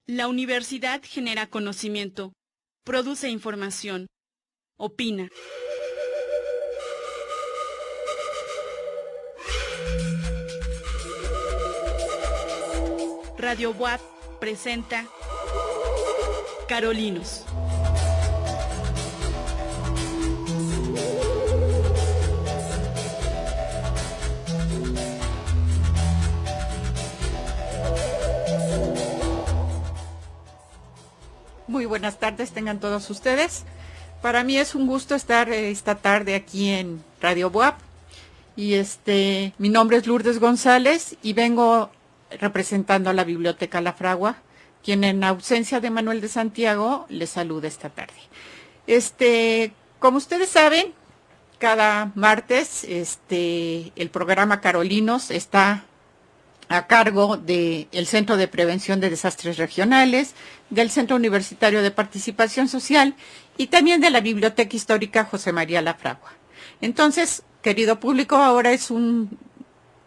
La universidad genera conocimiento, produce información, opina. Radio WAP presenta Carolinos. Muy buenas tardes tengan todos ustedes. Para mí es un gusto estar esta tarde aquí en Radio WAP. Y mi nombre es Lourdes González y vengo representando a la Biblioteca La Fragua, quien en ausencia de Manuel de Santiago les saluda esta tarde. Como ustedes saben, cada martes el programa Carolinos está a cargo del Centro de Prevención de Desastres Regionales, del Centro Universitario de Participación Social y también de la Biblioteca Histórica José María La Fragua. Entonces, querido público, ahora es un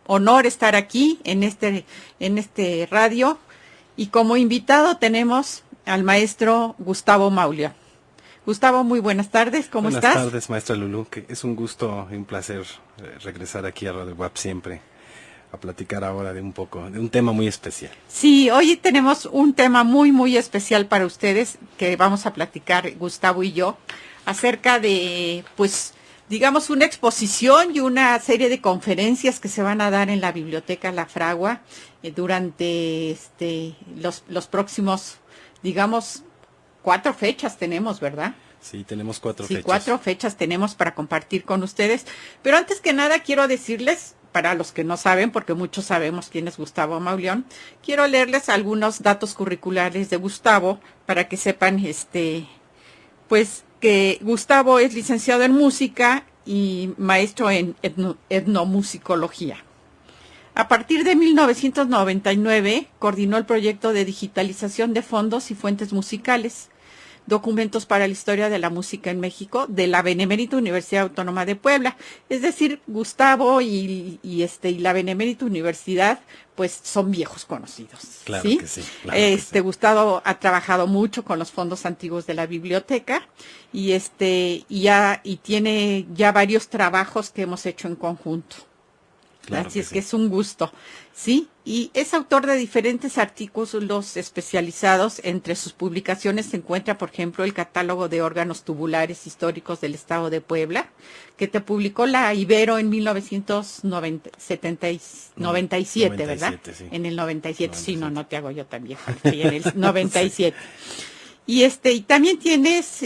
honor estar aquí en este radio y como invitado tenemos al maestro Gustavo Mauleón. Gustavo, muy buenas tardes, ¿cómo estás? Buenas tardes, maestra Lulú, que es un gusto y un placer regresar aquí a Radio WAP siempre a platicar ahora de un tema muy especial. Sí, hoy tenemos un tema muy, muy especial para ustedes que vamos a platicar Gustavo y yo acerca de, digamos, una exposición y una serie de conferencias que se van a dar en la Biblioteca La Fragua durante los próximos, digamos, 4 fechas tenemos, ¿verdad? Sí, tenemos 4 Sí, fechas. 4 fechas tenemos para compartir con ustedes. Pero antes que nada quiero decirles, para los que no saben, porque muchos sabemos quién es Gustavo Mauleón, quiero leerles algunos datos curriculares de Gustavo para que sepan, que Gustavo es licenciado en música y maestro en etnomusicología. A partir de 1999, coordinó el proyecto de digitalización de fondos y fuentes musicales, documentos para la historia de la música en México, de la Benemérita Universidad Autónoma de Puebla. Es decir, Gustavo y la Benemérita Universidad, pues son viejos conocidos. Claro, ¿sí? Que sí. Claro que sí. Gustavo ha trabajado mucho con los fondos antiguos de la biblioteca y tiene ya varios trabajos que hemos hecho en conjunto. Claro Así es sí. que es un gusto, ¿sí? Y es autor de diferentes artículos especializados. Entre sus publicaciones se encuentra, por ejemplo, el catálogo de órganos tubulares históricos del Estado de Puebla, que te publicó la Ibero en 1997, ¿verdad? Sí. En el 97, 97. sí, no te hago yo también, en el 97. Y y también tienes,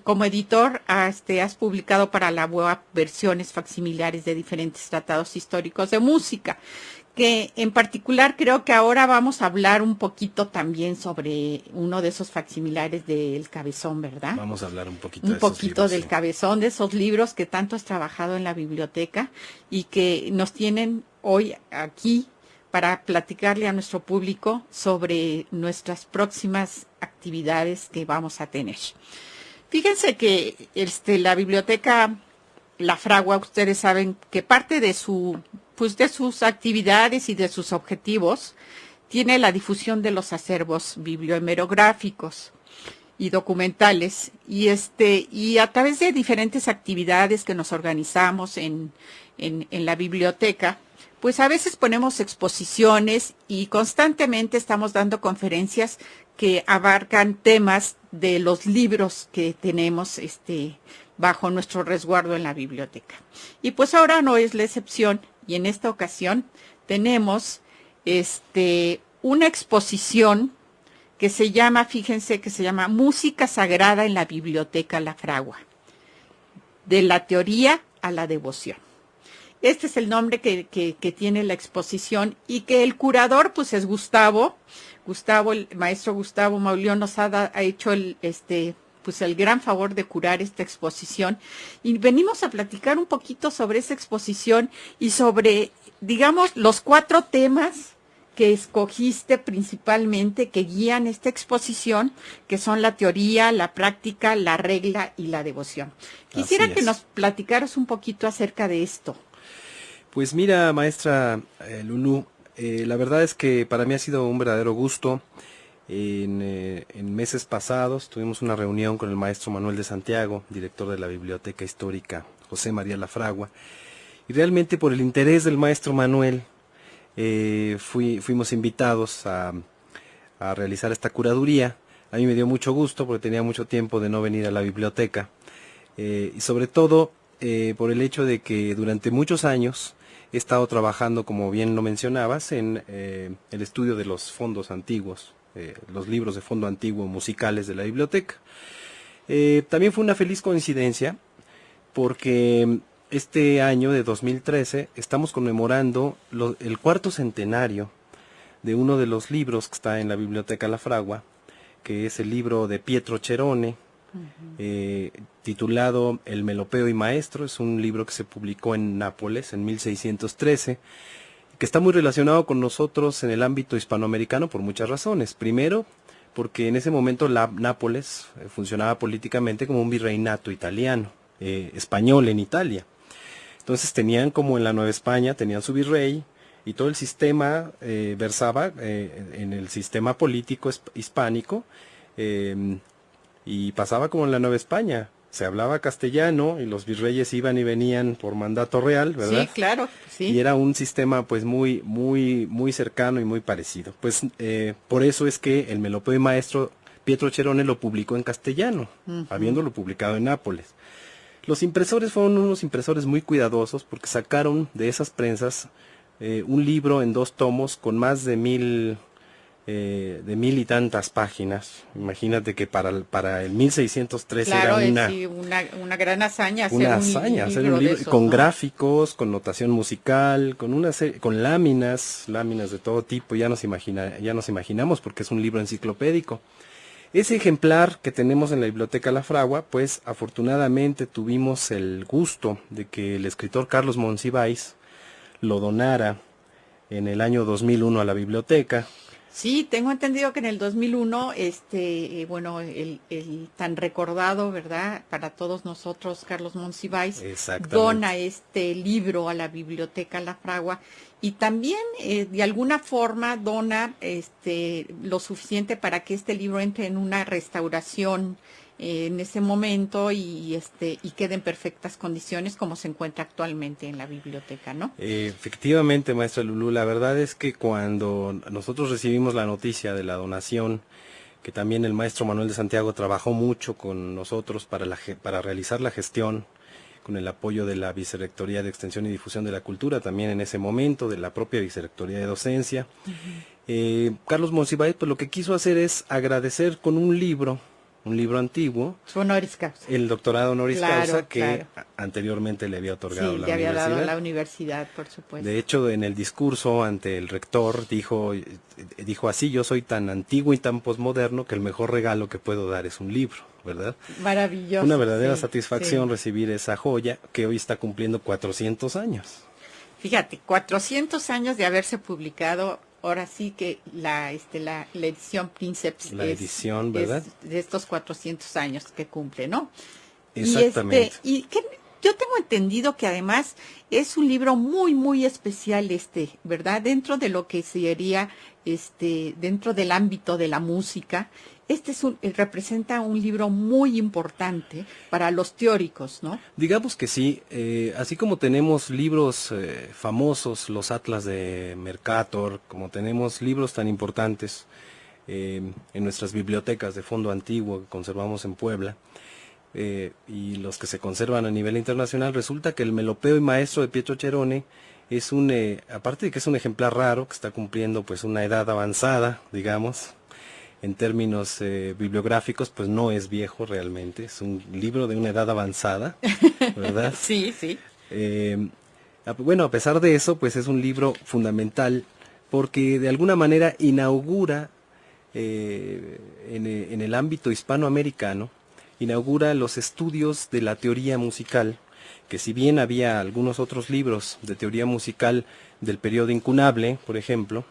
como editor, has publicado para la web versiones facsimilares de diferentes tratados históricos de música, que en particular creo que ahora vamos a hablar un poquito también sobre uno de esos facsimilares del Cabezón, ¿verdad? Vamos a hablar un poquito del Cabezón, de esos libros que tanto has trabajado en la biblioteca y que nos tienen hoy aquí para platicarle a nuestro público sobre nuestras próximas actividades que vamos a tener. Fíjense que la Biblioteca La Fragua, ustedes saben que parte de sus actividades y de sus objetivos tiene la difusión de los acervos bibliohemerográficos y documentales, y a través de diferentes actividades que nos organizamos en la biblioteca, pues a veces ponemos exposiciones y constantemente estamos dando conferencias que abarcan temas de los libros que tenemos bajo nuestro resguardo en la biblioteca. Y pues ahora no es la excepción, y en esta ocasión tenemos una exposición que se llama Música Sagrada en la Biblioteca La Fragua, de la teoría a la devoción. Este es el nombre que tiene la exposición y que el curador pues es Gustavo, el maestro Gustavo Mauleón nos ha hecho el gran favor de curar esta exposición y venimos a platicar un poquito sobre esa exposición y sobre, digamos, los 4 temas que escogiste principalmente que guían esta exposición, que son la teoría, la práctica, la regla y la devoción. Quisiera que nos platicaras un poquito acerca de esto. Pues mira, maestra Lulú, La verdad es que para mí ha sido un verdadero gusto. En meses pasados tuvimos una reunión con el maestro Manuel de Santiago, director de la Biblioteca Histórica José María Lafragua, y realmente por el interés del maestro Manuel fuimos invitados a realizar esta curaduría. A mí me dio mucho gusto porque tenía mucho tiempo de no venir a la biblioteca, y sobre todo por el hecho de que durante muchos años he estado trabajando, como bien lo mencionabas, en el estudio de los fondos antiguos, los libros de fondo antiguo musicales de la biblioteca. También fue una feliz coincidencia porque este año de 2013 estamos conmemorando el 4º centenario de uno de los libros que está en la Biblioteca Lafragua, que es el libro de Pietro Cherone, titulado El Melopeo y Maestro. Es un libro que se publicó en Nápoles en 1613, que está muy relacionado con nosotros en el ámbito hispanoamericano por muchas razones. Primero, porque en ese momento Nápoles funcionaba políticamente como un virreinato italiano, español en Italia. Entonces tenían, como en la Nueva España, tenían su virrey, y todo el sistema versaba en el sistema político hispánico, y pasaba como en la Nueva España. Se hablaba castellano y los virreyes iban y venían por mandato real, ¿verdad? Sí, claro, sí. Y era un sistema pues muy cercano y muy parecido. Pues por eso es que el Melopeo y Maestro Pietro Cherone lo publicó en castellano, habiéndolo publicado en Nápoles. Los impresores fueron unos impresores muy cuidadosos porque sacaron de esas prensas un libro en 2 tomos con más de 1000 y tantas páginas. Imagínate que para el 1613 claro, era una gran hazaña hacer un libro esos, con ¿no? gráficos, con notación musical, con láminas de todo tipo. Ya nos imaginamos porque es un libro enciclopédico. Ese ejemplar que tenemos en la Biblioteca Lafragua, pues afortunadamente tuvimos el gusto de que el escritor Carlos Monsiváis lo donara en el año 2001 a la biblioteca. Sí, tengo entendido que en el 2001, bueno, el tan recordado, ¿verdad?, para todos nosotros, Carlos Monsiváis, dona este libro a la Biblioteca Lafragua y también, de alguna forma, dona lo suficiente para que este libro entre en una restauración en ese momento y quede en perfectas condiciones como se encuentra actualmente en la biblioteca, ¿no? Efectivamente, maestra Lulú, la verdad es que cuando nosotros recibimos la noticia de la donación, que también el maestro Manuel de Santiago trabajó mucho con nosotros para realizar la gestión, con el apoyo de la Vicerrectoría de Extensión y Difusión de la Cultura, también en ese momento, de la propia Vicerrectoría de Docencia. Carlos Monsiváis, pues lo que quiso hacer es agradecer con un libro antiguo, su honoris causa, el doctorado honoris causa que claro. Anteriormente le había otorgado sí, la le había universidad. dado la universidad, por supuesto. De hecho, en el discurso ante el rector dijo así: yo soy tan antiguo y tan posmoderno que el mejor regalo que puedo dar es un libro, ¿verdad? Maravilloso. Una verdadera satisfacción recibir esa joya que hoy está cumpliendo 400 años. Fíjate, 400 años de haberse publicado. Ahora sí que la edición Princeps edición, ¿verdad?, es de estos 400 años que cumple, ¿no? Exactamente. Y que yo tengo entendido que además es un libro muy, muy especial, ¿verdad? Dentro de lo que sería, dentro del ámbito de la música, representa un libro muy importante para los teóricos, ¿no? Digamos que sí, así como tenemos libros famosos, los Atlas de Mercator, como tenemos libros tan importantes en nuestras bibliotecas de fondo antiguo que conservamos en Puebla, y los que se conservan a nivel internacional, resulta que el Melopeo y Maestro de Pietro Cherone es aparte de que es un ejemplar raro, que está cumpliendo pues una edad avanzada, digamos, en términos bibliográficos, pues no es viejo realmente, es un libro de una edad avanzada, ¿verdad? Sí, sí. Bueno, a pesar de eso, pues es un libro fundamental porque de alguna manera inaugura en el ámbito hispanoamericano, inaugura los estudios de la teoría musical, que si bien había algunos otros libros de teoría musical del periodo incunable, por ejemplo,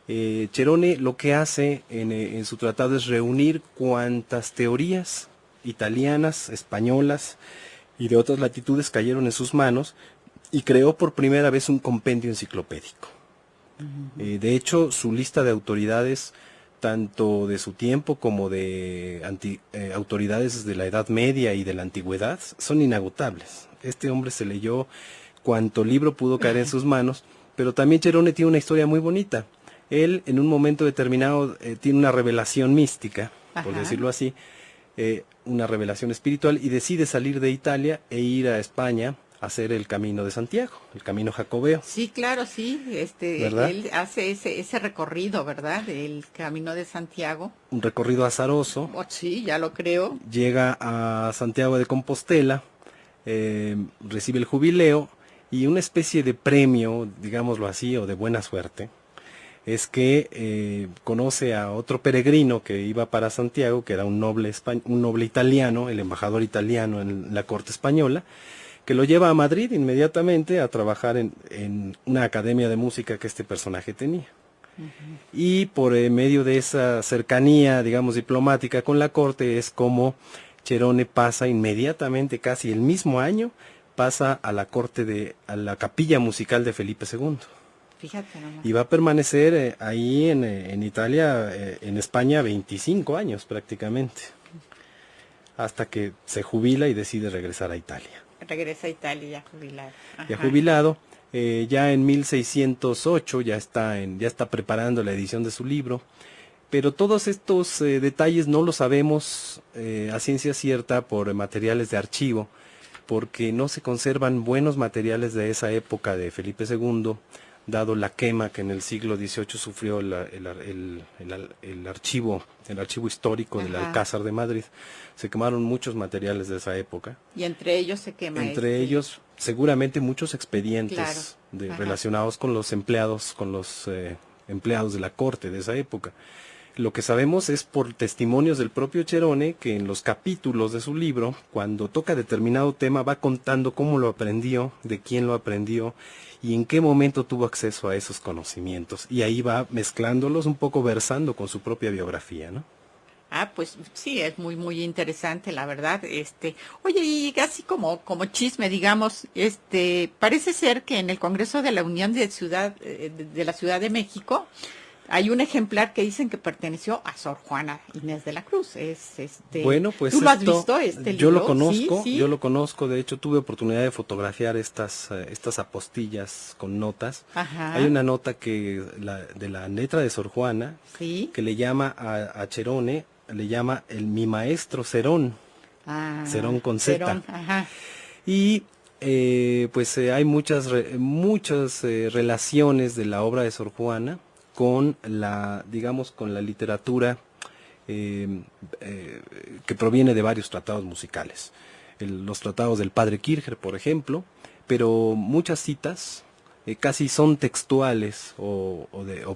Cherone lo que hace en su tratado es reunir cuantas teorías italianas, españolas y de otras latitudes cayeron en sus manos y creó por primera vez un compendio enciclopédico. De hecho, su lista de autoridades, tanto de su tiempo como de autoridades de la Edad Media y de la Antigüedad, son inagotables. Este hombre se leyó cuanto libro pudo caer en sus manos, pero también Cerone tiene una historia muy bonita. Él, en un momento determinado, tiene una revelación mística, por decirlo así, una revelación espiritual, y decide salir de Italia e ir a España a hacer el Camino de Santiago, el Camino Jacobeo. Sí, claro, sí. ¿Verdad? Él hace ese recorrido, ¿verdad? El Camino de Santiago. Un recorrido azaroso. Oh, sí, ya lo creo. Llega a Santiago de Compostela, recibe el jubileo, y una especie de premio, digámoslo así, o de buena suerte, es que conoce a otro peregrino que iba para Santiago, que era un noble italiano, el embajador italiano en la corte española, que lo lleva a Madrid inmediatamente a trabajar en una academia de música que este personaje tenía. Y por medio de esa cercanía, digamos, diplomática con la corte, es como Cerone pasa inmediatamente, casi el mismo año, pasa a la a la capilla musical de Felipe II. Fíjate nomás. Y va a permanecer ahí en Italia, en España, 25 años prácticamente, hasta que se jubila y decide regresar a Italia. Regresa a Italia ya jubilado. Ya jubilado, ya en 1608 ya está preparando la edición de su libro, pero todos estos detalles no los sabemos a ciencia cierta por materiales de archivo, porque no se conservan buenos materiales de esa época de Felipe II, dado la quema que en el siglo XVIII sufrió el archivo histórico del Alcázar de Madrid. Se quemaron muchos materiales de esa época. Y entre ellos se quema. Entre ellos, seguramente muchos expedientes claro. Relacionados con los empleados, empleados de la corte de esa época. Lo que sabemos es por testimonios del propio Cerone, que en los capítulos de su libro, cuando toca determinado tema, va contando cómo lo aprendió, de quién lo aprendió y en qué momento tuvo acceso a esos conocimientos. Y ahí va mezclándolos, un poco versando con su propia biografía, ¿no? Ah, pues sí, es muy, muy interesante, la verdad. Oye, y así como chisme, digamos, parece ser que en el Congreso de la Unión de la Ciudad de México, hay un ejemplar que dicen que perteneció a Sor Juana Inés de la Cruz. Bueno, pues ¿tú lo has visto, libro? Yo lo conozco, ¿Sí? Yo lo conozco. De hecho, tuve oportunidad de fotografiar estas apostillas con notas. Ajá. Hay una nota de la letra de Sor Juana, ¿sí? que le llama a Cerone, le llama mi maestro Cerón, Cerón con Z. Cerón, ajá. Y pues hay muchas relaciones de la obra de Sor Juana con la literatura que proviene de varios tratados musicales. Los tratados del padre Kircher, por ejemplo, pero muchas citas casi son textuales o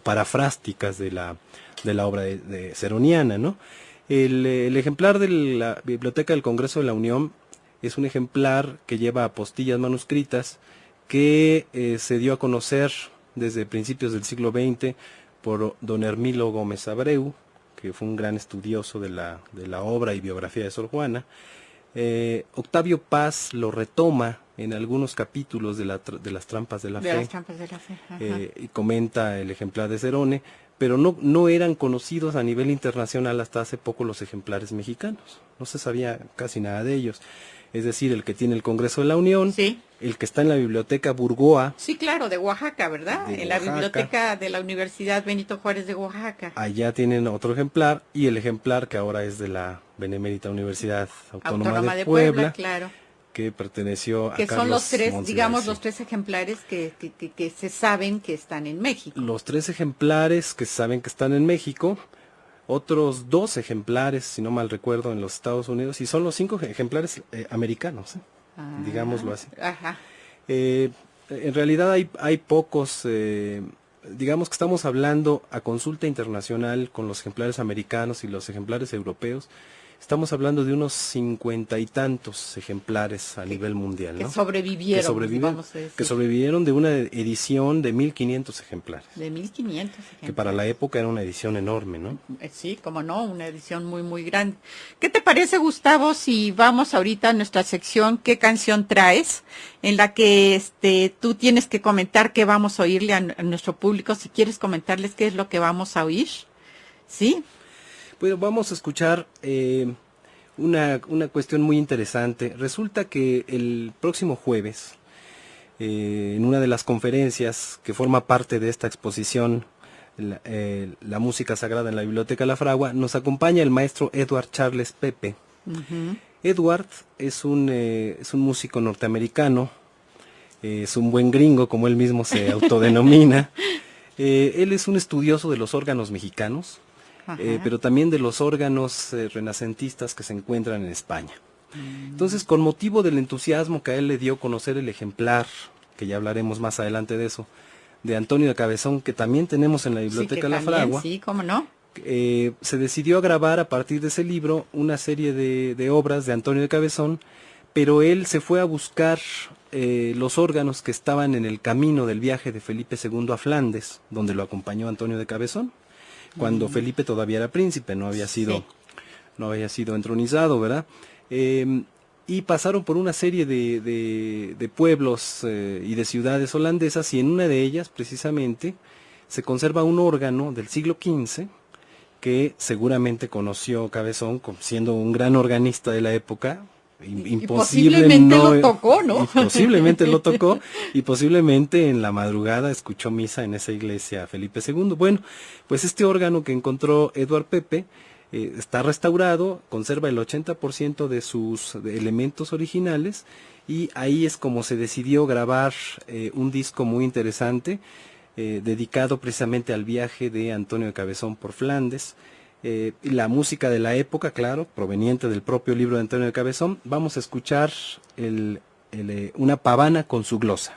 parafrásticas de la obra de ceroniana, ¿no? El ejemplar de la Biblioteca del Congreso de la Unión es un ejemplar que lleva apostillas manuscritas que se dio a conocer desde principios del siglo XX por don Hermilo Gómez Abreu, que fue un gran estudioso de la obra y biografía de Sor Juana. Octavio Paz lo retoma en algunos capítulos de las Trampas de la Fe. Las Trampas de la Fe. Y comenta el ejemplar de Cerone, pero no eran conocidos a nivel internacional hasta hace poco los ejemplares mexicanos. No se sabía casi nada de ellos. Es decir, el que tiene el Congreso de la Unión, sí, el que está en la Biblioteca Burgoa. Sí, claro, de Oaxaca, ¿verdad? La Biblioteca de la Universidad Benito Juárez de Oaxaca. Allá tienen otro ejemplar, y el ejemplar que ahora es de la Benemérita Universidad Autónoma de Puebla, claro, que perteneció a que Carlos son los tres, Monsiváis, digamos, sí, los tres ejemplares que se saben que están en México. Los tres ejemplares que se saben que están en México. Otros 2 ejemplares, si no mal recuerdo, en los Estados Unidos, y son los 5 ejemplares americanos, digámoslo así. Ajá. En realidad hay pocos, digamos que estamos hablando a consulta internacional con los ejemplares americanos y los ejemplares europeos. Estamos hablando de unos 50 y tantos ejemplares a nivel mundial, ¿no? Que sobrevivieron, vamos a decir. Que sobrevivieron de una edición de 1500 ejemplares. De 1500 ejemplares. Que para la época era una edición enorme, ¿no? Sí, como no, una edición muy, muy grande. ¿Qué te parece, Gustavo, si vamos ahorita a nuestra sección ¿Qué canción traes? En la que tú tienes que comentar qué vamos a oírle a nuestro público, si quieres comentarles qué es lo que vamos a oír. ¿Sí? Pues vamos a escuchar una cuestión muy interesante. Resulta que el próximo jueves, en una de las conferencias que forma parte de esta exposición, la música sagrada en la Biblioteca La Fragua, nos acompaña el maestro Edward Charles Pepe. Uh-huh. Edward es un músico norteamericano, es un buen gringo, como él mismo se autodenomina. Él es un estudioso de los órganos mexicanos, pero también de los órganos renacentistas que se encuentran en España. Entonces, con motivo del entusiasmo que a él le dio conocer el ejemplar, que ya hablaremos más adelante de eso, de Antonio de Cabezón, que también tenemos en la Biblioteca La Fragua, sí, cómo no, se decidió a grabar a partir de ese libro una serie de obras de Antonio de Cabezón, pero él se fue a buscar los órganos que estaban en el camino del viaje de Felipe II a Flandes, donde lo acompañó Antonio de Cabezón, cuando Felipe todavía era príncipe, no había sido entronizado, ¿verdad? Y pasaron por una serie de pueblos y de ciudades holandesas, y en una de ellas, precisamente, se conserva un órgano del siglo XV, que seguramente conoció Cabezón, siendo un gran organista de la época. Posiblemente lo tocó, ¿no? Posiblemente lo tocó, y posiblemente en la madrugada escuchó misa en esa iglesia Felipe II. Bueno, pues este órgano que encontró Edward Pepe está restaurado, conserva el 80% de sus elementos originales, y ahí es como se decidió grabar un disco muy interesante, dedicado precisamente al viaje de Antonio de Cabezón por Flandes. La música de la época, claro, proveniente del propio libro de Antonio de Cabezón. Vamos a escuchar una pavana con su glosa.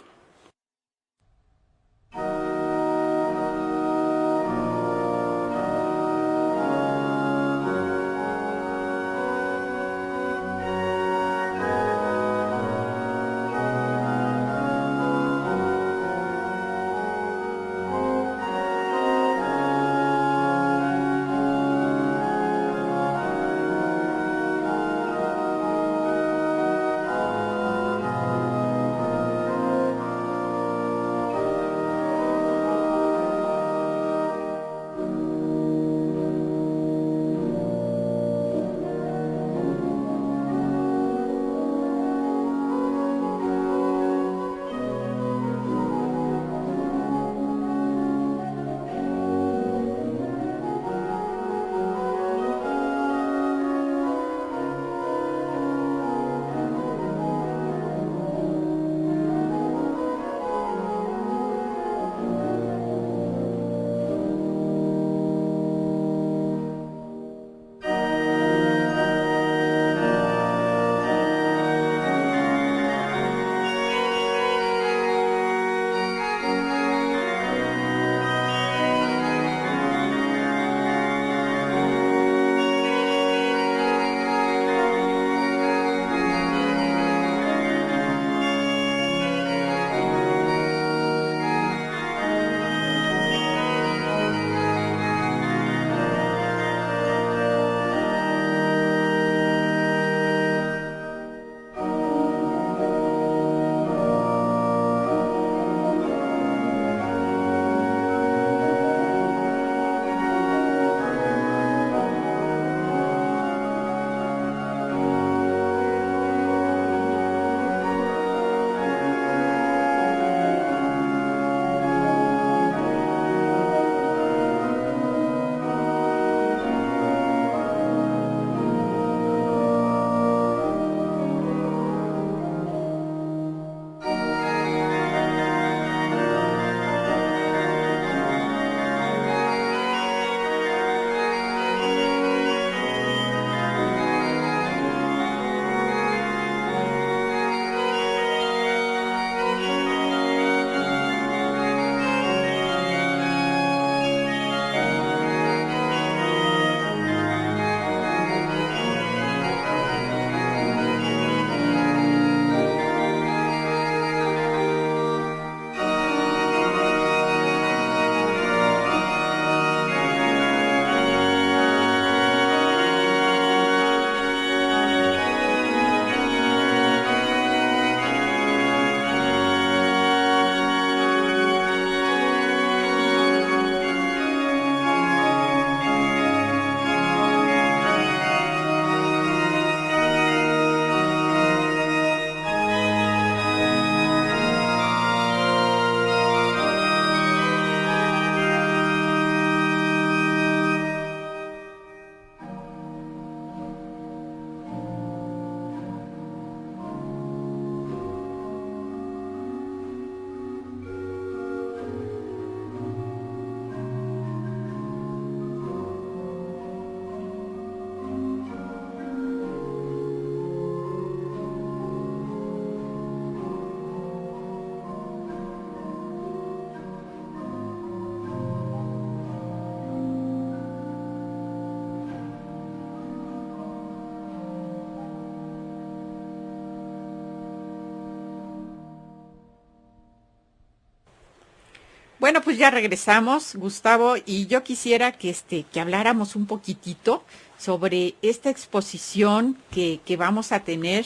Bueno, pues ya regresamos, Gustavo, y yo quisiera que habláramos un poquitito sobre esta exposición que vamos a tener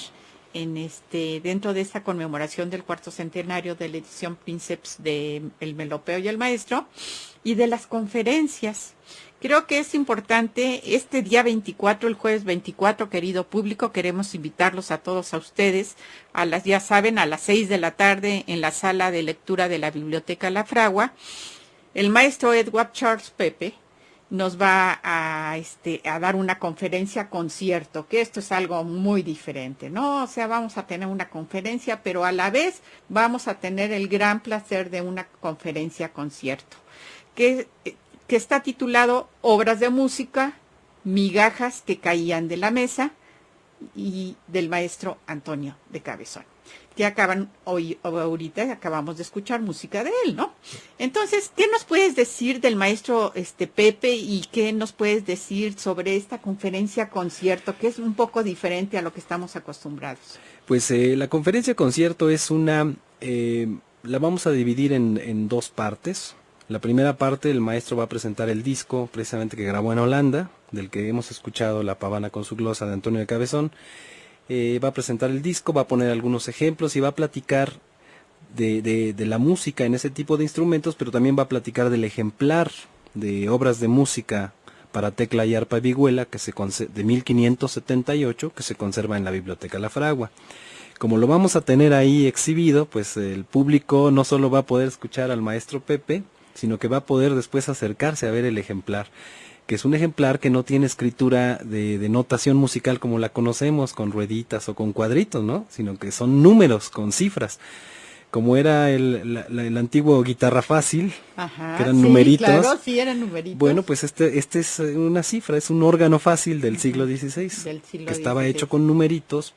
dentro de esta conmemoración del 4º centenario de la edición Princeps de El Melopeo y el Maestro, y de las conferencias. Creo que es importante este día 24, el jueves 24, querido público, queremos invitarlos a todos a ustedes, ya saben, a las 6 de la tarde en la sala de lectura de la Biblioteca La Fragua. El maestro Edward Charles Pepe nos va a dar una conferencia concierto, que esto es algo muy diferente, ¿no? O sea, vamos a tener una conferencia, pero a la vez vamos a tener el gran placer de una conferencia concierto, que está titulado Obras de música, migajas que caían de la mesa, y del maestro Antonio de Cabezón. Que ahorita acabamos de escuchar música de él, ¿no? Entonces, ¿qué nos puedes decir del maestro Pepe y qué nos puedes decir sobre esta conferencia concierto, que es un poco diferente a lo que estamos acostumbrados? Pues la conferencia concierto es la vamos a dividir en dos partes. La primera parte, el maestro va a presentar el disco precisamente que grabó en Holanda, del que hemos escuchado La pavana con su glosa de Antonio de Cabezón. Va a presentar el disco, va a poner algunos ejemplos y va a platicar de la música en ese tipo de instrumentos, pero también va a platicar del ejemplar de obras de música para tecla y arpa y vihuela de 1578 que se conserva en la Biblioteca La Fragua. Como lo vamos a tener ahí exhibido, pues el público no solo va a poder escuchar al maestro Pepe, sino que va a poder después acercarse a ver el ejemplar, que es un ejemplar que no tiene escritura de notación musical como la conocemos, con rueditas o con cuadritos, ¿no? Sino que son números con cifras, como era el antiguo guitarra fácil. Ajá, que eran sí, numeritos. Claro, sí, eran numeritos. Bueno, pues este es una cifra, es un órgano fácil del siglo XVI, que estaba hecho con numeritos.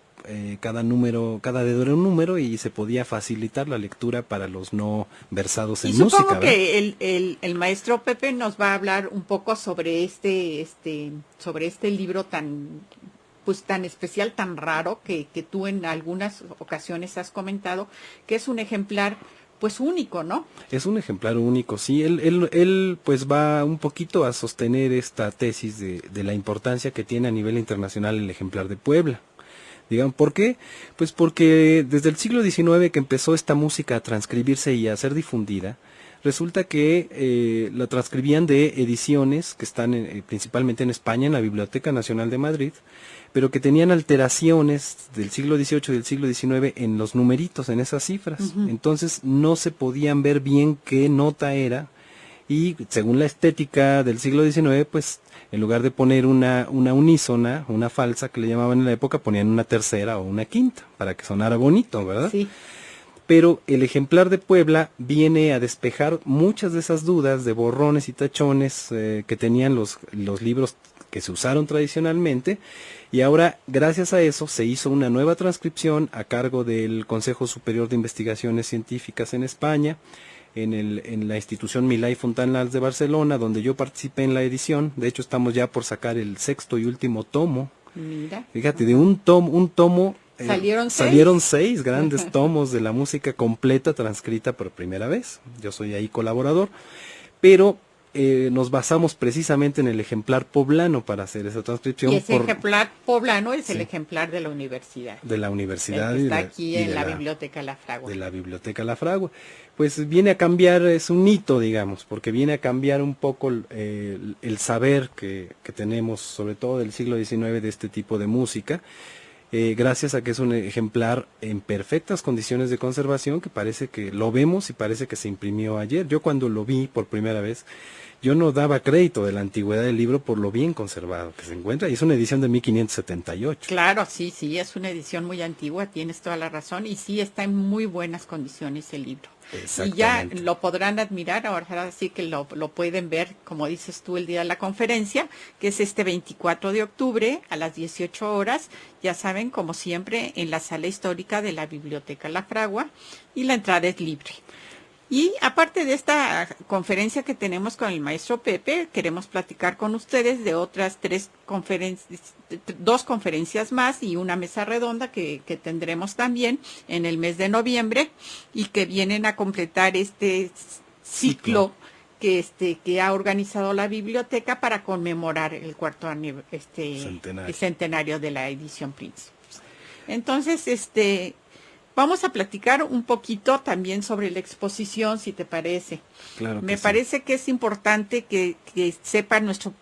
Cada dedo era un número y se podía facilitar la lectura para los no versados en música. Supongo que el maestro Pepe nos va a hablar un poco sobre sobre este libro tan especial, tan raro, que tú en algunas ocasiones has comentado, que es un ejemplar pues único, ¿no? Es un ejemplar único, sí. Él pues va un poquito a sostener esta tesis de la importancia que tiene a nivel internacional el ejemplar de Puebla. Digan, ¿por qué? Pues porque desde el siglo XIX que empezó esta música a transcribirse y a ser difundida, resulta que la transcribían de ediciones que están principalmente en España, en la Biblioteca Nacional de Madrid, pero que tenían alteraciones del siglo XVIII y del siglo XIX en los numeritos, en esas cifras. Entonces no se podían ver bien qué nota era, y según la estética del siglo XIX, pues en lugar de poner una unísona, una falsa que le llamaban en la época, ponían una tercera o una quinta, para que sonara bonito, ¿verdad? Sí. Pero el ejemplar de Puebla viene a despejar muchas de esas dudas de borrones y tachones que tenían los libros que se usaron tradicionalmente, y ahora gracias a eso se hizo una nueva transcripción a cargo del Consejo Superior de Investigaciones Científicas en España, en la institución Milà i Fontanals de Barcelona, donde yo participé en la edición. De hecho estamos ya por sacar el 6º y último tomo. Mira. Fíjate, de un tomo salieron 6 grandes tomos de la música completa transcrita por primera vez. Yo soy ahí colaborador, pero nos basamos precisamente en el ejemplar poblano para hacer esa transcripción. Y ese ejemplar poblano es el ejemplar de la universidad. De la universidad. Está aquí en la Biblioteca La Fragua. De la Biblioteca La Fragua. Pues viene a cambiar, es un hito, digamos, porque viene a cambiar un poco el saber que tenemos, sobre todo del siglo XIX, de este tipo de música. Gracias a que es un ejemplar en perfectas condiciones de conservación, que parece que lo vemos y parece que se imprimió ayer. Yo cuando lo vi por primera vez, yo no daba crédito de la antigüedad del libro por lo bien conservado que se encuentra, y es una edición de 1578. Claro, sí, es una edición muy antigua, tienes toda la razón, y sí está en muy buenas condiciones el libro. Y ya lo podrán admirar, ahora sí que lo pueden ver, como dices tú, el día de la conferencia, que es este 24 de octubre a las 18 horas, ya saben, como siempre, en la sala histórica de la Biblioteca La Fragua, y la entrada es libre. Y aparte de esta conferencia que tenemos con el maestro Pepe, queremos platicar con ustedes de otras 2 conferencias más y una mesa redonda que tendremos también en el mes de noviembre, y que vienen a completar este ciclo que ha organizado la biblioteca para conmemorar el cuarto el centenario de la edición Príncipes. Entonces, vamos a platicar un poquito también sobre la exposición, si te parece. Claro que Me sí. parece que es importante que sepa nuestro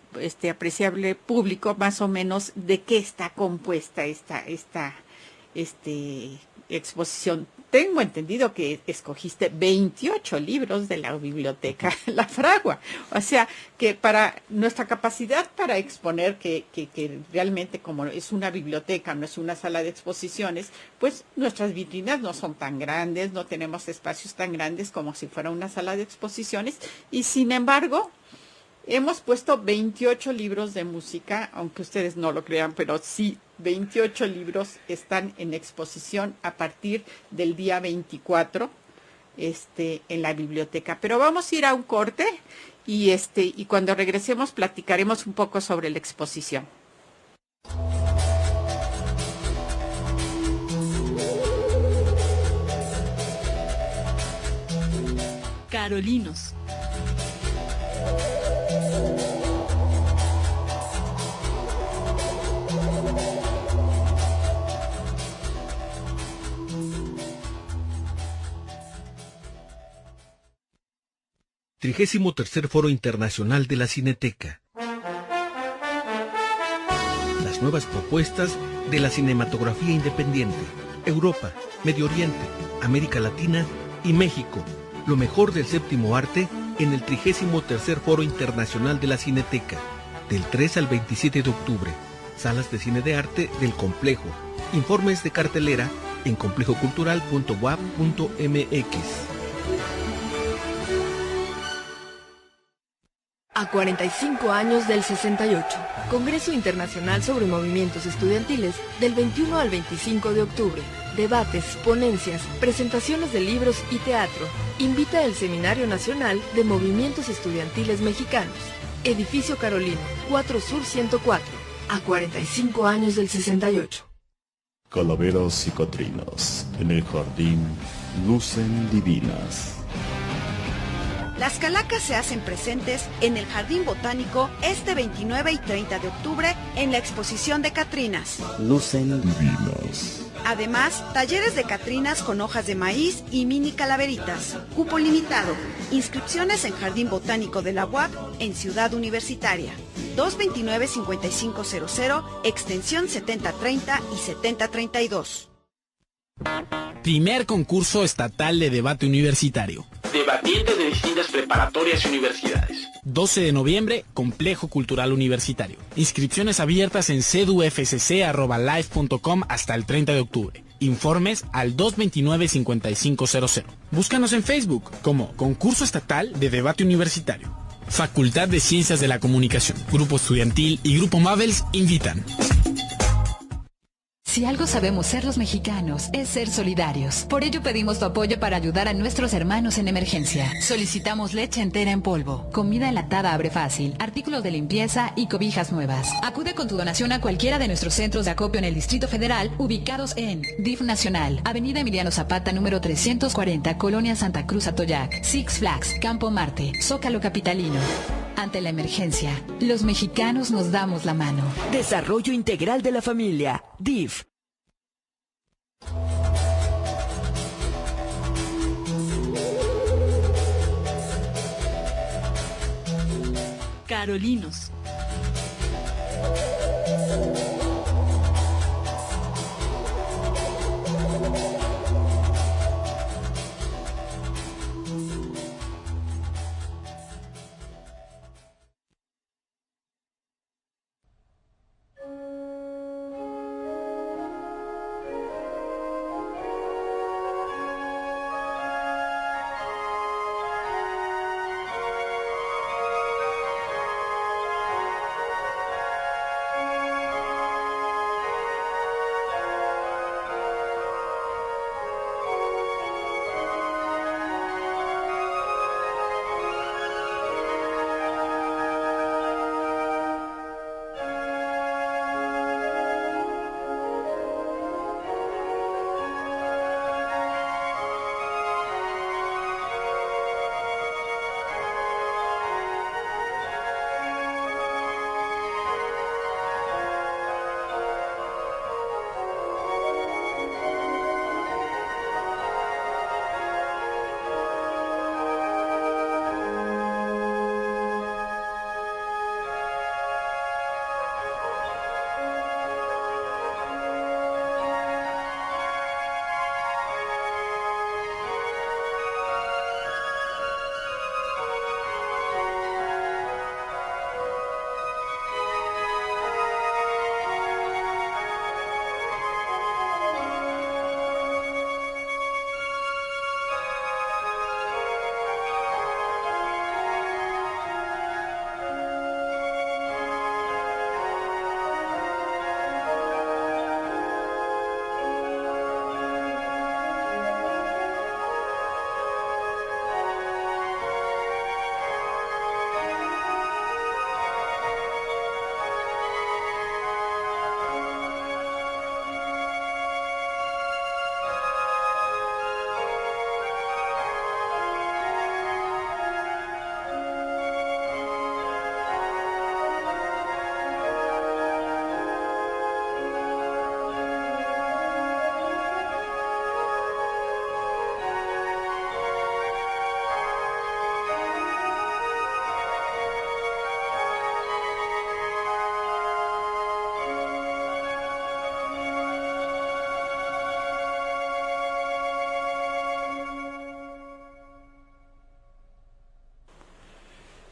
apreciable público más o menos de qué está compuesta esta exposición. Tengo entendido que escogiste 28 libros de la biblioteca La Fragua. O sea, que para nuestra capacidad para exponer, que realmente como es una biblioteca, no es una sala de exposiciones, pues nuestras vitrinas no son tan grandes, no tenemos espacios tan grandes como si fuera una sala de exposiciones. Y sin embargo, hemos puesto 28 libros de música, aunque ustedes no lo crean, pero sí, 28 libros están en exposición a partir del día 24 en la biblioteca. Pero vamos a ir a un corte y cuando regresemos platicaremos un poco sobre la exposición. Carolinos. Trigésimo tercer Foro Internacional de la Cineteca. Las nuevas propuestas de la cinematografía independiente. Europa, Medio Oriente, América Latina y México. Lo mejor del séptimo arte en el 33º Foro Internacional de la Cineteca. Del 3 al 27 de octubre. Salas de cine de arte del Complejo. Informes de cartelera en complejocultural.wap.mx. A 45 años del 68, Congreso Internacional sobre Movimientos Estudiantiles del 21 al 25 de octubre. Debates, ponencias, presentaciones de libros y teatro. Invita el Seminario Nacional de Movimientos Estudiantiles Mexicanos. Edificio Carolino, 4 Sur 104. A 45 años del 68. Calaveras y catrinas en el jardín lucen divinas. Las calacas se hacen presentes en el Jardín Botánico este 29 y 30 de octubre en la exposición de Catrinas. Lucen divinas. Además, talleres de Catrinas con hojas de maíz y mini calaveritas. Cupo limitado. Inscripciones en Jardín Botánico de la UAP en Ciudad Universitaria. 229-5500, extensión 7030 y 7032. Primer concurso estatal de debate universitario. Debatientes de distintas preparatorias y universidades. 12 de noviembre, Complejo Cultural Universitario. Inscripciones abiertas en cedufcc@live.com hasta el 30 de octubre. Informes al 229-5500. Búscanos en Facebook como Concurso Estatal de Debate Universitario. Facultad de Ciencias de la Comunicación, Grupo Estudiantil y Grupo Mabels invitan. Si algo sabemos ser los mexicanos, es ser solidarios. Por ello pedimos tu apoyo para ayudar a nuestros hermanos en emergencia. Solicitamos leche entera en polvo, comida enlatada abre fácil, artículos de limpieza y cobijas nuevas. Acude con tu donación a cualquiera de nuestros centros de acopio en el Distrito Federal, ubicados en DIF Nacional, Avenida Emiliano Zapata, número 340, Colonia Santa Cruz Atoyac, Six Flags, Campo Marte, Zócalo Capitalino. Ante la emergencia, los mexicanos nos damos la mano. Desarrollo integral de la familia, DIF. Carolinos.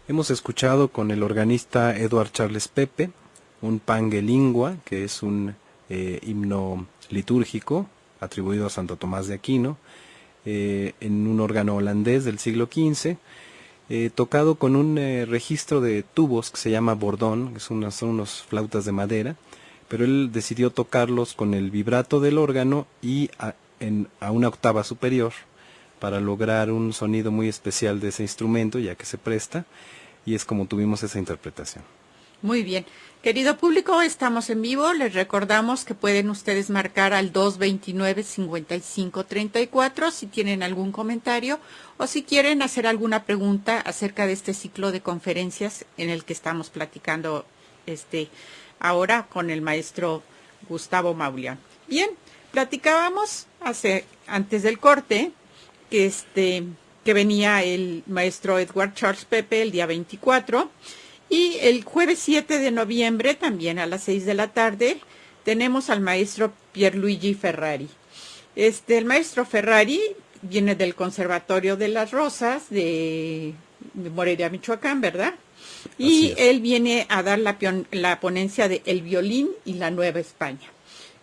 Hemos escuchado con el organista Edward Charles Pepe, un Pange Lingua, que es un himno litúrgico atribuido a Santo Tomás de Aquino, en un órgano holandés del siglo XV, tocado con un registro de tubos que se llama bordón, que son unos flautas de madera, pero él decidió tocarlos con el vibrato del órgano y a una octava superior, para lograr un sonido muy especial de ese instrumento, ya que se presta, y es como tuvimos esa interpretación. Muy bien. Querido público, estamos en vivo. Les recordamos que pueden ustedes marcar al 229-5534 si tienen algún comentario o si quieren hacer alguna pregunta acerca de este ciclo de conferencias en el que estamos platicando ahora con el maestro Gustavo Mauleón. Bien, platicábamos antes del corte que venía el maestro Edward Charles Pepe el día 24, y el jueves 7 de noviembre, también a las 6 de la tarde, tenemos al maestro Pierluigi Ferrari. El maestro Ferrari viene del Conservatorio de las Rosas de Morelia, Michoacán, ¿verdad? Y él viene a dar la ponencia de El violín y la Nueva España.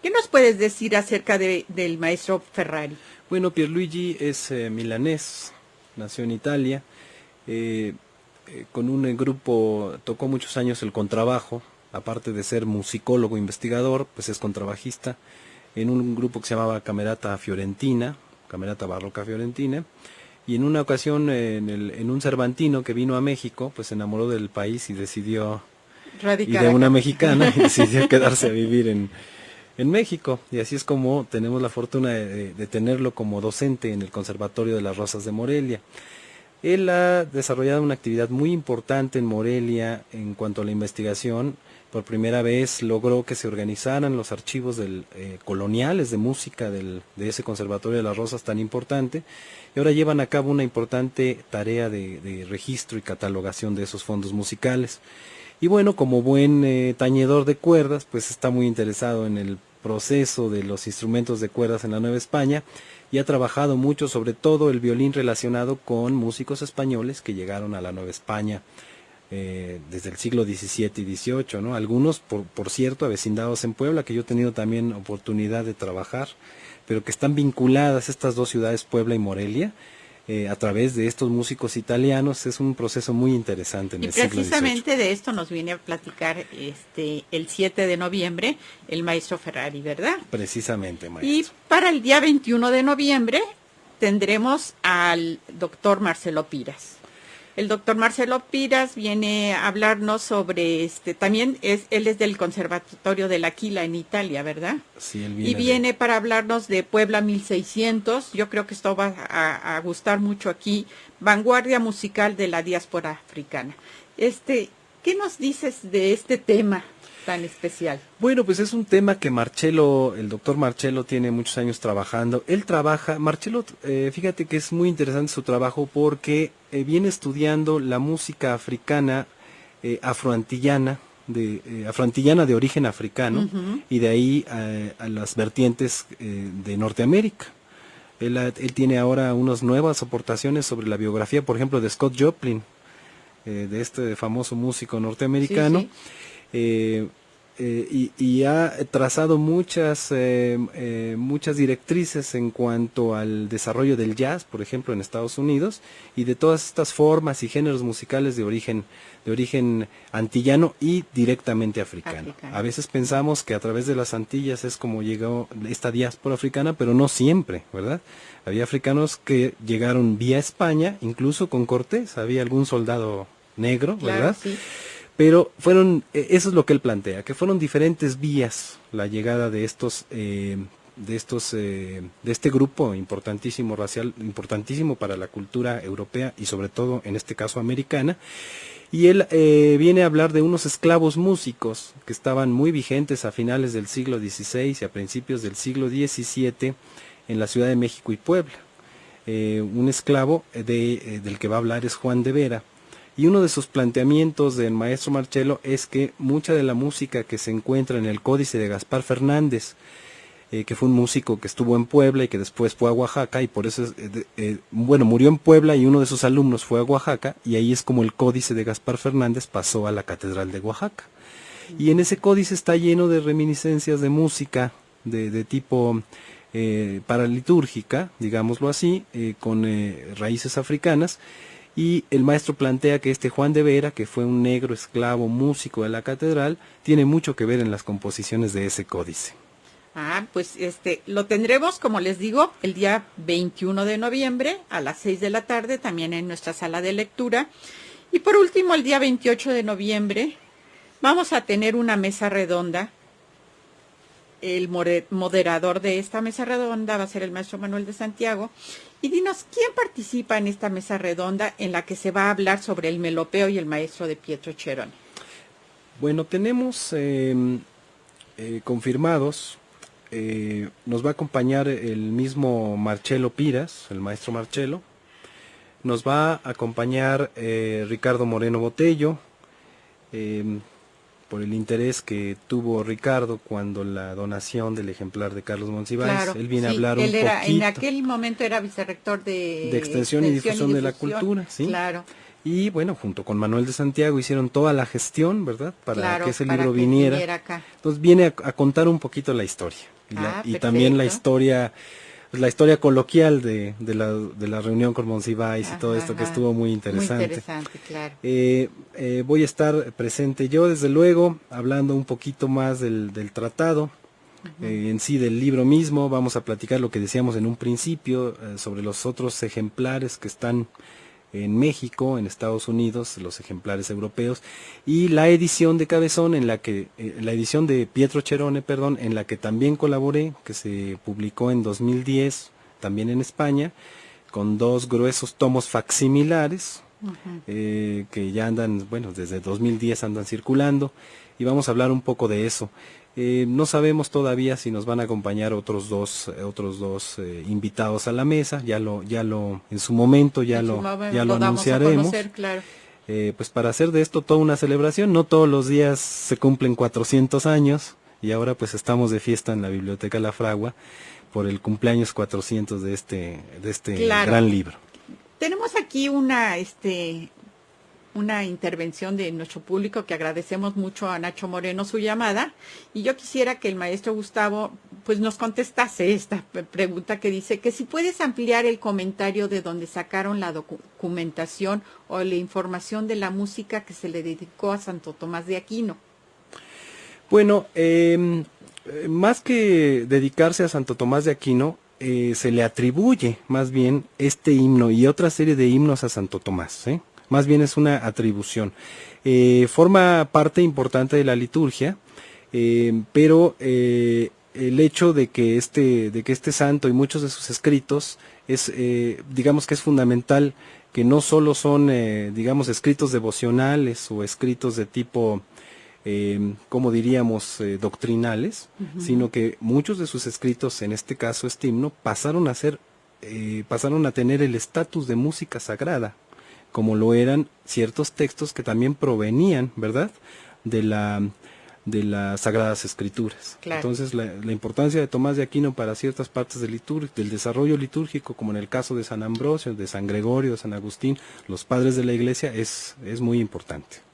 ¿Qué nos puedes decir acerca del maestro Ferrari? Bueno, Pierluigi es milanés, nació en Italia, con un grupo tocó muchos años el contrabajo, aparte de ser musicólogo investigador, pues es contrabajista, en un grupo que se llamaba Camerata Fiorentina, Camerata Barroca Fiorentina, y en una ocasión en un cervantino que vino a México, pues se enamoró del país y decidió, y de una mexicana, y decidió quedarse a vivir en México, y así es como tenemos la fortuna de tenerlo como docente en el Conservatorio de las Rosas de Morelia. Él ha desarrollado una actividad muy importante en Morelia en cuanto a la investigación. Por primera vez logró que se organizaran los archivos coloniales de música de ese Conservatorio de las Rosas tan importante, y ahora llevan a cabo una importante tarea de registro y catalogación de esos fondos musicales. Y bueno, como buen tañedor de cuerdas, pues está muy interesado en el proceso de los instrumentos de cuerdas en la Nueva España, y ha trabajado mucho, sobre todo el violín relacionado con músicos españoles que llegaron a la Nueva España desde el siglo XVII y XVIII, ¿no? Algunos, por cierto, avecindados en Puebla, que yo he tenido también oportunidad de trabajar, pero que están vinculadas estas dos ciudades, Puebla y Morelia, a través de estos músicos italianos. Es un proceso muy interesante en el siglo XVIII. Y precisamente de esto nos viene a platicar el 7 de noviembre el maestro Ferrari, ¿verdad? Precisamente, maestro. Y para el día 21 de noviembre tendremos al doctor Marcelo Piras. El doctor Marcelo Piras viene a hablarnos sobre, también él es del Conservatorio de L'Aquila en Italia, ¿verdad? Sí, él viene para hablarnos de Puebla 1600. Yo creo que esto va a gustar mucho aquí. Vanguardia musical de la diáspora africana. ¿Qué nos dices de este tema tan especial? Bueno, pues es un tema que el doctor Marcelo tiene muchos años trabajando. Él trabaja, Marcelo, fíjate que es muy interesante su trabajo porque viene estudiando la música africana afroantillana de origen africano, y de ahí a las vertientes de Norteamérica. Él tiene ahora unas nuevas aportaciones sobre la biografía, por ejemplo, de Scott Joplin, de este famoso músico norteamericano. Sí, sí. Y ha trazado muchas directrices en cuanto al desarrollo del jazz, por ejemplo, en Estados Unidos, y de todas estas formas y géneros musicales de origen antillano y directamente africano. A veces pensamos que a través de las Antillas es como llegó esta diáspora africana, pero no siempre, ¿verdad? Había africanos que llegaron vía España, incluso con Cortés, había algún soldado negro, ¿verdad? Claro, sí. Pero eso es lo que él plantea, que fueron diferentes vías la llegada de este grupo importantísimo racial, importantísimo para la cultura europea y sobre todo en este caso americana. Y él viene a hablar de unos esclavos músicos que estaban muy vigentes a finales del siglo XVI y a principios del siglo XVII en la Ciudad de México y Puebla. Un esclavo del que va a hablar es Juan de Vera. Y uno de sus planteamientos del maestro Marcelo es que mucha de la música que se encuentra en el Códice de Gaspar Fernández que fue un músico que estuvo en Puebla y que después fue a Oaxaca, y por eso, murió en Puebla y uno de sus alumnos fue a Oaxaca, y ahí es como el códice de Gaspar Fernández pasó a la Catedral de Oaxaca. Y en ese códice está lleno de reminiscencias de música de tipo paralitúrgica, digámoslo así, con raíces africanas, y el maestro plantea que este Juan de Vera, que fue un negro esclavo músico de la catedral, tiene mucho que ver en las composiciones de ese códice. Pues lo tendremos, como les digo, el día 21 de noviembre a las 6 de la tarde, también en nuestra sala de lectura. Y por último, el día 28 de noviembre, vamos a tener una mesa redonda. El moderador de esta mesa redonda va a ser el maestro Manuel de Santiago. Y dinos, ¿quién participa en esta mesa redonda en la que se va a hablar sobre el melopeo y el maestro de Pietro Cherone? Bueno, tenemos confirmados, nos va a acompañar el mismo Marcelo Piras, el maestro Marcelo. Nos va a acompañar Ricardo Moreno Botello, por el interés que tuvo Ricardo cuando la donación del ejemplar de Carlos Monsiváis. Claro, él viene a hablar un poquito. En aquel momento era vicerrector de Extensión y Difusión de la Cultura, ¿sí? Claro. Y bueno, junto con Manuel de Santiago hicieron toda la gestión, ¿verdad? Para que ese libro que viniera. Acá. Entonces viene a contar un poquito la historia. Y también la historia coloquial de la reunión con Monsiváis y todo esto, que estuvo muy interesante. Muy interesante, claro. Voy a estar presente yo, desde luego, hablando un poquito más del tratado, en sí del libro mismo. Vamos a platicar lo que decíamos en un principio, sobre los otros ejemplares que están en México, en Estados Unidos, los ejemplares europeos, y la edición de Cabezón, la edición de Pietro Cherone, en la que también colaboré, que se publicó en 2010, también en España, con 2 gruesos tomos facsimilares, que ya andan, desde 2010 andan circulando, y vamos a hablar un poco de eso. No sabemos todavía si nos van a acompañar otros dos invitados a la mesa. Ya lo en su momento ya lo anunciaremos. Conocer, claro. Pues para hacer de esto toda una celebración. No todos los días se cumplen 400 años, y ahora pues estamos de fiesta en la Biblioteca La Fragua por el cumpleaños 400 de este gran libro. Tenemos aquí una intervención de nuestro público, que agradecemos mucho a Nacho Moreno su llamada, y yo quisiera que el maestro Gustavo pues nos contestase esta pregunta, que dice que si puedes ampliar el comentario de donde sacaron la documentación o la información de la música que se le dedicó a Santo Tomás de Aquino. Bueno, más que dedicarse a Santo Tomás de Aquino, se le atribuye más bien este himno y otra serie de himnos a Santo Tomás, Más bien es una atribución. Forma parte importante de la liturgia, pero el hecho de que este santo y muchos de sus escritos digamos que es fundamental, que no solo son escritos devocionales o escritos de tipo como diríamos doctrinales, sino que muchos de sus escritos, en este caso este himno, pasaron a tener el estatus de música sagrada, como lo eran ciertos textos que también provenían, ¿verdad?, de las Sagradas Escrituras. Claro. Entonces la importancia de Tomás de Aquino para ciertas partes del desarrollo litúrgico, como en el caso de San Ambrosio, de San Gregorio, de San Agustín, los padres de la Iglesia, es muy importante.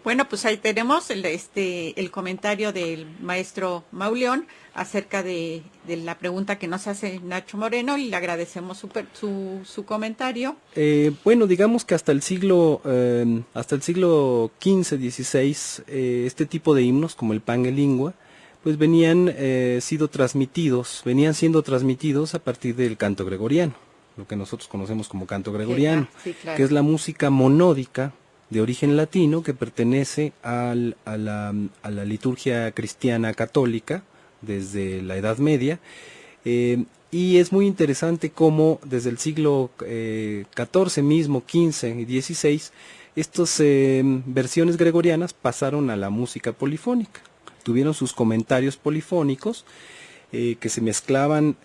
Bueno, pues ahí tenemos el comentario del maestro Mauleón acerca de la pregunta que nos hace Nacho Moreno, y le agradecemos su comentario. Bueno, digamos que hasta el siglo XV, XVI, este tipo de himnos, como el Pange Lingua, pues venían siendo transmitidos a partir del canto gregoriano, lo que nosotros conocemos como canto gregoriano, sí, claro, que es la música monódica de origen latino, que pertenece a la liturgia cristiana católica desde la Edad Media, y es muy interesante cómo desde el siglo XIV mismo, XV y XVI, estas versiones gregorianas pasaron a la música polifónica, tuvieron sus comentarios polifónicos, que se mezclaban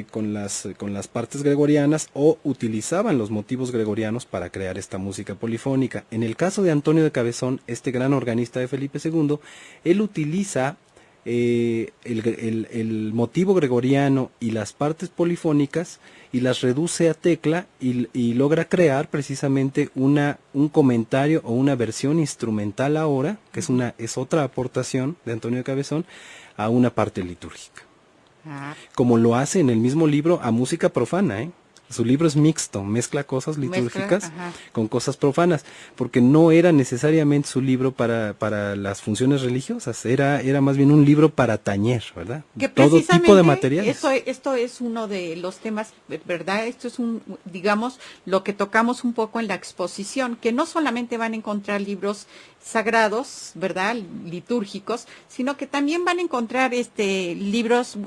con las partes gregorianas, o utilizaban los motivos gregorianos para crear esta música polifónica. En el caso de Antonio de Cabezón, este gran organista de Felipe II, él utiliza el motivo gregoriano y las partes polifónicas y las reduce a tecla y logra crear precisamente un comentario o una versión instrumental ahora, que es otra aportación de Antonio Cabezón, a una parte litúrgica. Como lo hace en el mismo libro a música profana, Su libro es mixto, mezcla cosas litúrgicas con cosas profanas, porque no era necesariamente su libro para las funciones religiosas, era más bien un libro para tañer, ¿verdad? Que todo tipo de materiales. Esto es uno de los temas, ¿verdad? Esto es digamos, lo que tocamos un poco en la exposición, que no solamente van a encontrar libros sagrados, ¿verdad? Litúrgicos, sino que también van a encontrar libros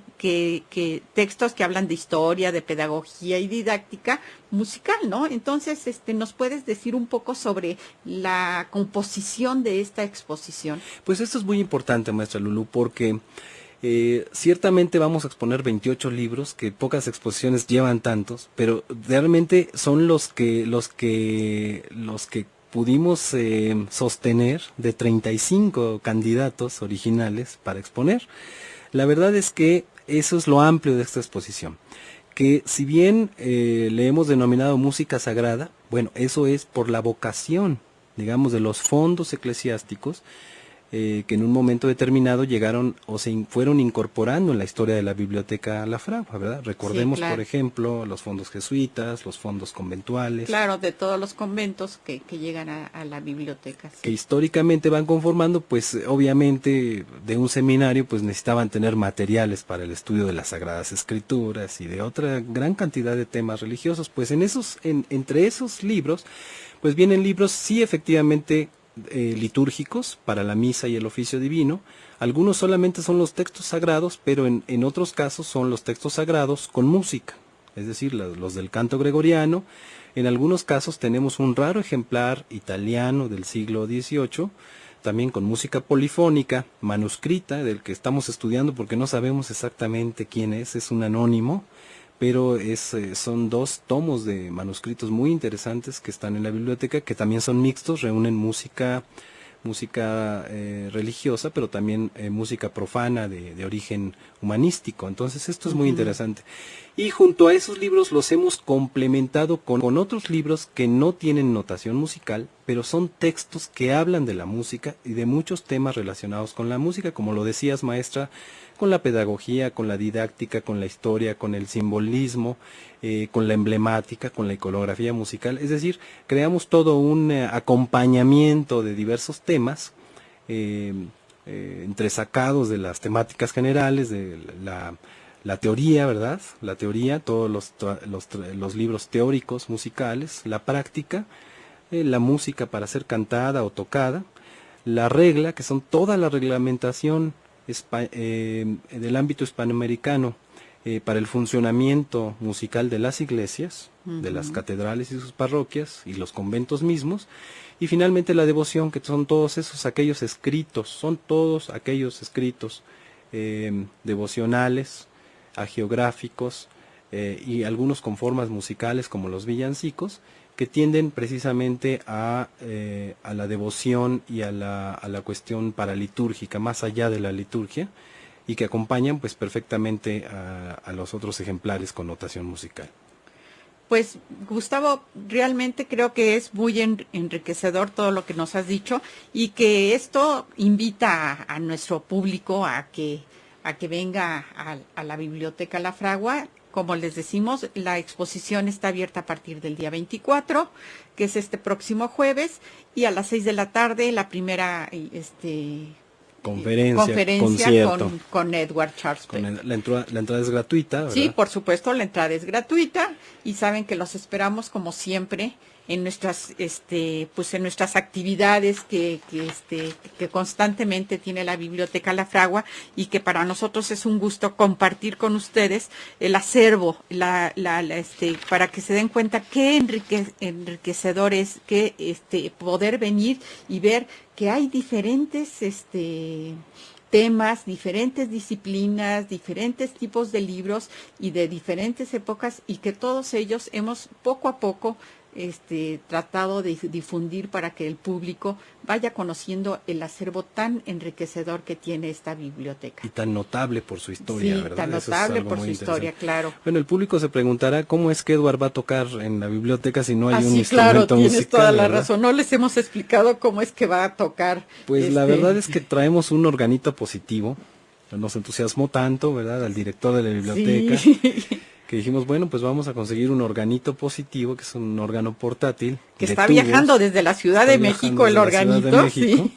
textos que hablan de historia, de pedagogía y didáctica musical, ¿no? Entonces, ¿nos puedes decir un poco sobre la composición de esta exposición? Pues esto es muy importante, maestra Lulú, porque ciertamente vamos a exponer 28 libros, que pocas exposiciones llevan tantos, pero realmente son los que pudimos sostener de 35 candidatos originales para exponer. La verdad es que eso es lo amplio de esta exposición, que si bien le hemos denominado música sagrada, bueno, eso es por la vocación, digamos, de los fondos eclesiásticos, que en un momento determinado llegaron o se fueron incorporando en la historia de la Biblioteca La Fragua, ¿verdad? Recordemos, sí, claro, por ejemplo, los fondos jesuitas, los fondos conventuales. Claro, de todos los conventos que llegan a la biblioteca. Sí. Que históricamente van conformando, pues obviamente de un seminario, pues necesitaban tener materiales para el estudio de las Sagradas Escrituras y de otra gran cantidad de temas religiosos. Pues entre esos libros, pues vienen libros, sí, efectivamente, litúrgicos para la misa y el oficio divino. Algunos solamente son los textos sagrados, pero en otros casos son los textos sagrados con música, es decir, los del canto gregoriano. En algunos casos tenemos un raro ejemplar italiano del siglo XVIII, también con música polifónica, manuscrita, del que estamos estudiando porque no sabemos exactamente quién es un anónimo, pero son 2 tomos de manuscritos muy interesantes que están en la biblioteca, que también son mixtos, reúnen música religiosa, pero también música profana de origen humanístico. Entonces esto es muy interesante. Y junto a esos libros los hemos complementado con otros libros que no tienen notación musical, pero son textos que hablan de la música y de muchos temas relacionados con la música, como lo decías, maestra, con la pedagogía, con la didáctica, con la historia, con el simbolismo, con la emblemática, con la iconografía musical. Es decir, creamos todo un acompañamiento de diversos temas, entresacados de las temáticas generales, de la teoría, ¿verdad? La teoría, todos los libros teóricos musicales, la práctica, la música para ser cantada o tocada, la regla, que son toda la reglamentación del ámbito hispanoamericano para el funcionamiento musical de las iglesias, de las catedrales y sus parroquias y los conventos mismos, y finalmente la devoción, que son todos aquellos escritos devocionales, hagiográficos y algunos con formas musicales como los villancicos, que tienden precisamente a la devoción y a la cuestión paralitúrgica, más allá de la liturgia, y que acompañan pues perfectamente a los otros ejemplares con notación musical. Pues Gustavo, realmente creo que es muy enriquecedor todo lo que nos has dicho, y que esto invita a nuestro público a que venga a la Biblioteca La Fragua. Como les decimos, la exposición está abierta a partir del día 24, que es este próximo jueves, y a las 6 de la tarde la primera conferencia con Edward Charleston. La entrada es gratuita, ¿verdad? Sí, por supuesto, la entrada es gratuita, y saben que los esperamos como siempre en nuestras actividades que constantemente tiene la Biblioteca La Fragua, y que para nosotros es un gusto compartir con ustedes el acervo, para que se den cuenta qué enriquecedor es poder venir y ver que hay diferentes temas, diferentes disciplinas, diferentes tipos de libros y de diferentes épocas, y que todos ellos hemos poco a poco tratado de difundir para que el público vaya conociendo el acervo tan enriquecedor que tiene esta biblioteca. Y tan notable por su historia, sí, ¿verdad? Tan notable por su historia, claro. Bueno, el público se preguntará cómo es que Edward va a tocar en la biblioteca si no hay un instrumento claro, tienes musical, toda la ¿verdad? razón. No les hemos explicado cómo es que va a tocar. Pues la verdad es que traemos un organito positivo. Nos entusiasmó tanto, ¿verdad? Al director de la biblioteca. Sí. Que dijimos, bueno, pues vamos a conseguir un organito positivo, que es un órgano portátil. Que está viajando desde la Ciudad de México el organito, sí.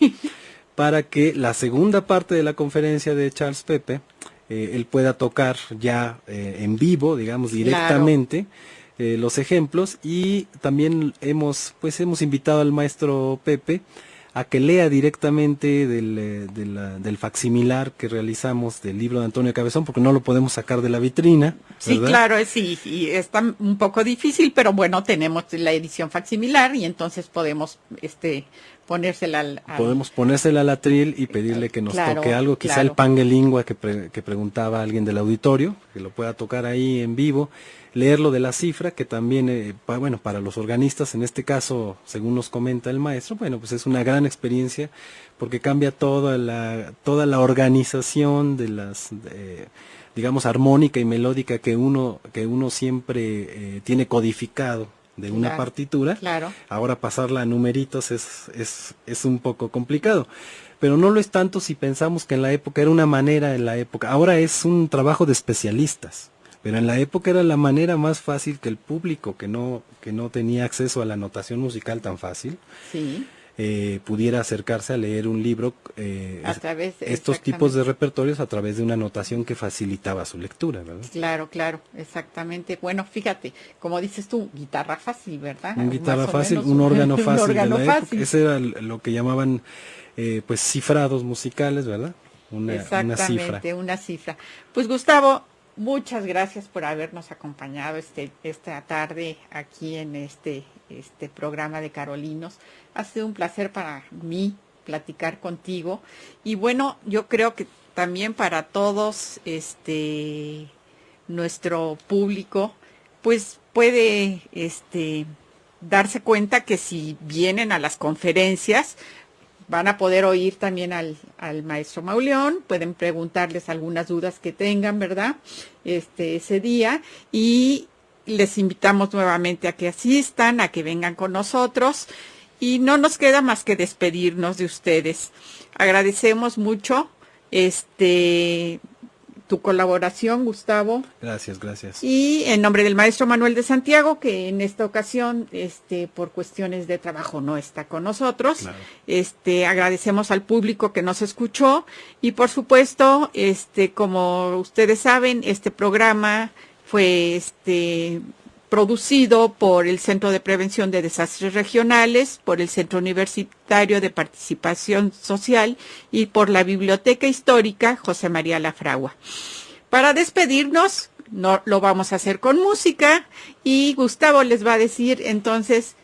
Para que la segunda parte de la conferencia de Charles Pepe, él pueda tocar ya en vivo, digamos, directamente, los ejemplos. Y también hemos invitado al maestro Pepe a que lea directamente del facsimilar que realizamos del libro de Antonio Cabezón, porque no lo podemos sacar de la vitrina. Sí, ¿verdad? claro, sí, y está un poco difícil, pero bueno, tenemos la edición facsimilar y entonces podemos ponérsela podemos ponérsela al atril y pedirle que nos toque algo, quizá el pange lingua que preguntaba alguien del auditorio, que lo pueda tocar ahí en vivo, leerlo de la cifra, que también, para los organistas, en este caso, según nos comenta el maestro, bueno, pues es una gran experiencia, porque cambia toda la organización de las, digamos, armónica y melódica que uno siempre tiene codificado de una partitura. Claro. Ahora pasarla a numeritos es un poco complicado, pero no lo es tanto si pensamos que en la época era una manera, ahora es un trabajo de especialistas, pero en la época era la manera más fácil que el público que no tenía acceso a la notación musical tan fácil, sí, pudiera acercarse a leer un libro, a través estos tipos de repertorios a través de una notación que facilitaba su lectura, ¿verdad? Claro, exactamente. Bueno, fíjate, como dices tú, guitarra fácil, ¿verdad? Un guitarra fácil, un órgano fácil. Un órgano fácil. Ese era lo que llamaban cifrados musicales, ¿verdad? Exactamente, una cifra. Pues Gustavo, muchas gracias por habernos acompañado esta tarde aquí en este programa de Carolinos. Ha sido un placer para mí platicar contigo. Y bueno, yo creo que también para todos nuestro público, pues puede darse cuenta que si vienen a las conferencias, van a poder oír también al maestro Mauleón, pueden preguntarles algunas dudas que tengan, ¿verdad? Ese día, y les invitamos nuevamente a que asistan, a que vengan con nosotros, y no nos queda más que despedirnos de ustedes. Agradecemos mucho tu colaboración, Gustavo. Gracias. Y en nombre del maestro Manuel de Santiago, que en esta ocasión, por cuestiones de trabajo no está con nosotros, claro. Agradecemos al público que nos escuchó y por supuesto, como ustedes saben, este programa fue producido por el Centro de Prevención de Desastres Regionales, por el Centro Universitario de Participación Social y por la Biblioteca Histórica José María Lafragua. Para despedirnos, lo vamos a hacer con música y Gustavo les va a decir entonces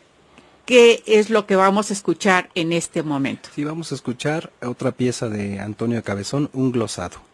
qué es lo que vamos a escuchar en este momento. Sí, vamos a escuchar otra pieza de Antonio Cabezón, Un glosado.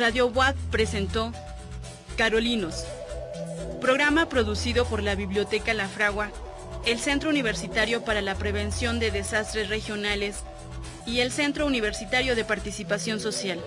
Radio WAC presentó Carolinos, programa producido por la Biblioteca La Fragua, el Centro Universitario para la Prevención de Desastres Regionales y el Centro Universitario de Participación Social.